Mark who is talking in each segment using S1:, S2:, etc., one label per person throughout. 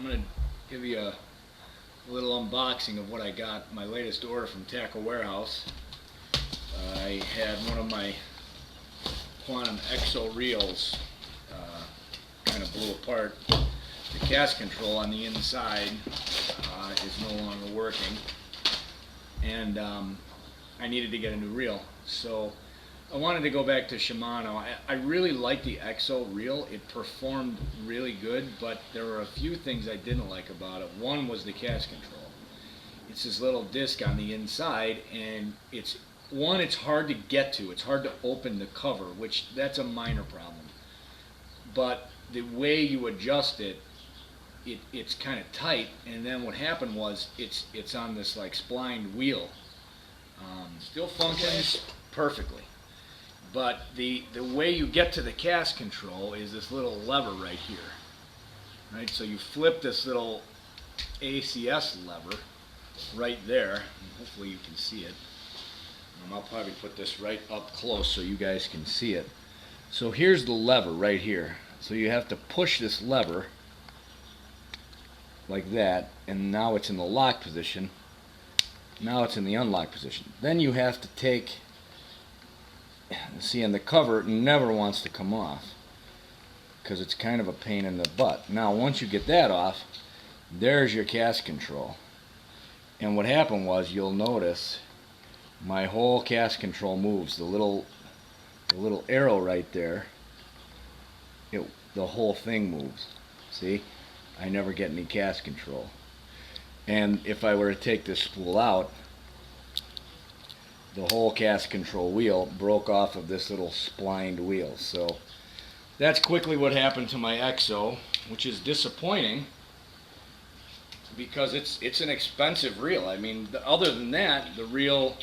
S1: I'm going to give you a little unboxing of what I got, my latest order from Tackle Warehouse. I had one of my Quantum Exo reels kind of blew apart. The cast control on the inside is no longer working, and I needed to get a new reel. So I wanted to go back to Shimano. I really like the Exo reel. It performed really good, but there were a few things I didn't like about it. One was the cast control. It's this little disc on the inside, and it's hard to get to. It's hard to open the cover, which that's a minor problem. But the way you adjust it, it's kind of tight, and then what happened was it's on this like splined wheel. Still functions perfectly. But the way you get to the cast control is this little lever right here, right? So you flip this little ACS lever right there, and hopefully you can see it. I'll probably put this right up close so you guys can see it. So here's the lever right here. So you have to push this lever like that, and now it's in the lock position. Now it's in the unlock position. Then you have to take, see, on the cover it never wants to come off because it's kind of a pain in the butt. Now once you get that off, there's your cast control. And what happened was, you'll notice my whole cast control moves. The little arrow right there, the whole thing moves. See, I never get any cast control. And if I were to take this spool out, the whole cast control wheel broke off of this little splined wheel. So that's quickly what happened to my Exo, which is disappointing because it's an expensive reel. I mean, other than that, the reel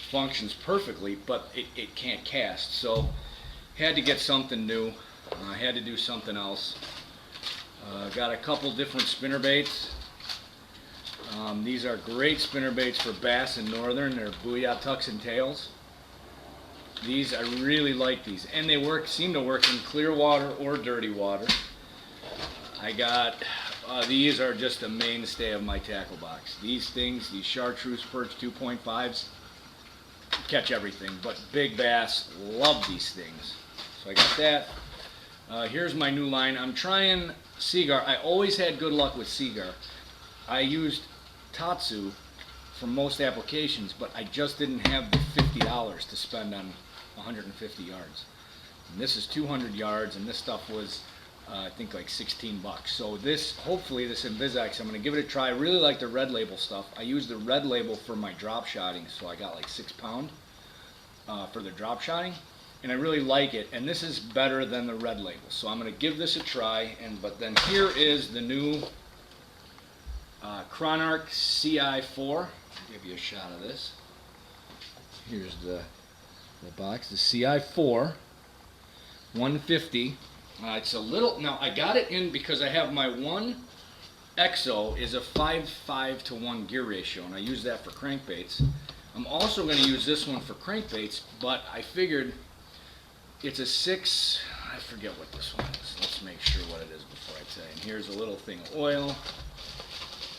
S1: functions perfectly, but it can't cast. So had to get something new. I had to do something else. Got a couple different spinner baits. These are great spinner baits for bass and northern. They're Booyah Tucks and Tails. These, I really like these, and they seem to work in clear water or dirty water. I got these are just a mainstay of my tackle box. These things, these Chartreuse Perch 2.5s, catch everything, but big bass love these things. So I got that. Here's my new line. I'm trying Seagar. I always had good luck with Seagar. I used Tatsu for most applications, but I just didn't have the $50 to spend on 150 yards. And this is 200 yards, and this stuff was I think like 16 bucks. So this, hopefully this Invisex, I'm going to give it a try. I really like the red label stuff. I used the red label for my drop shotting, so I got like 6 pound for the drop shotting, and I really like it. And this is better than the red label, so I'm going to give this a try. But then here is the new Chronarch CI4. I'll give you a shot of this. Here's the box, the CI4 150. It's a little, now I got it in because I have my one Exo is a 5:5 to 1 gear ratio, and I use that for crankbaits. I'm also going to use this one for crankbaits, but I figured it's a 6, I forget what this one is. Let's make sure what it is before I tell you. And here's a little thing of oil.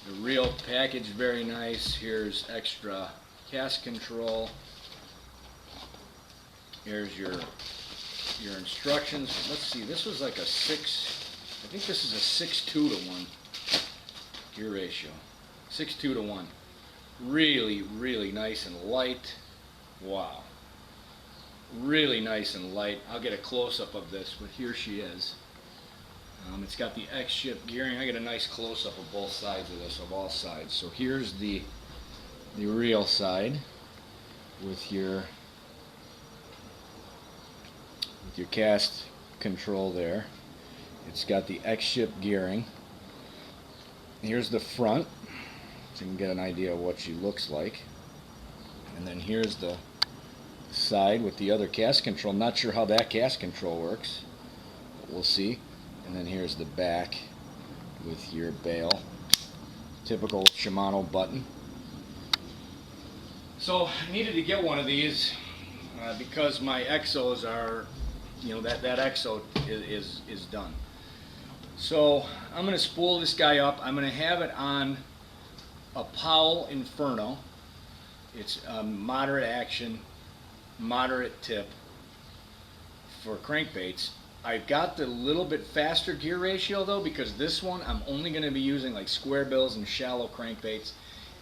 S1: The reel package, very nice. Here's extra cast control. Here's your instructions. Let's see, this was like a 6, I think this is a 6:2 to 1 gear ratio. 6:2 to 1. Really, really nice and light. Wow. Really nice and light. I'll get a close-up of this, but here she is. It's got the X-ship gearing. I get a nice close-up of both sides of this, of all sides. So here's the reel side with your cast control there. It's got the X-ship gearing. Here's the front, so you can get an idea of what she looks like. And then here's the side with the other cast control. Not sure how that cast control works, but we'll see. And then here's the back with your bail. Typical Shimano button. So I needed to get one of these because my Exos are, you know, that Exo is done. So I'm going to spool this guy up. I'm going to have it on a Powell Inferno. It's a moderate action, moderate tip for crankbaits. I've got the little bit faster gear ratio though, because this one I'm only going to be using like square bills and shallow crankbaits.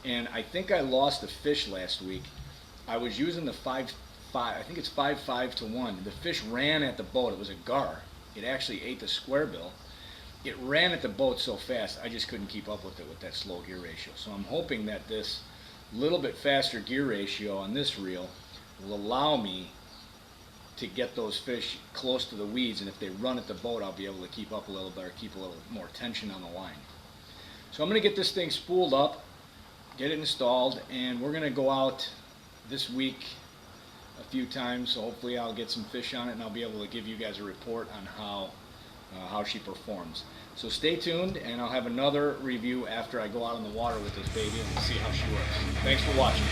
S1: And I think I lost a fish last week. I was using the 5.5, I think it's 5.5 to 1. The fish ran at the boat. It was a gar. It actually ate the square bill. It ran at the boat so fast I just couldn't keep up with it with that slow gear ratio. So I'm hoping that this little bit faster gear ratio on this reel will allow me to get those fish close to the weeds, and if they run at the boat I'll be able to keep up a little better, keep a little more tension on the line. So I'm going to get this thing spooled up, get it installed, and we're going to go out this week a few times, so hopefully I'll get some fish on it and I'll be able to give you guys a report on how she performs. So stay tuned, and I'll have another review after I go out on the water with this baby and see how she works. Thanks for watching.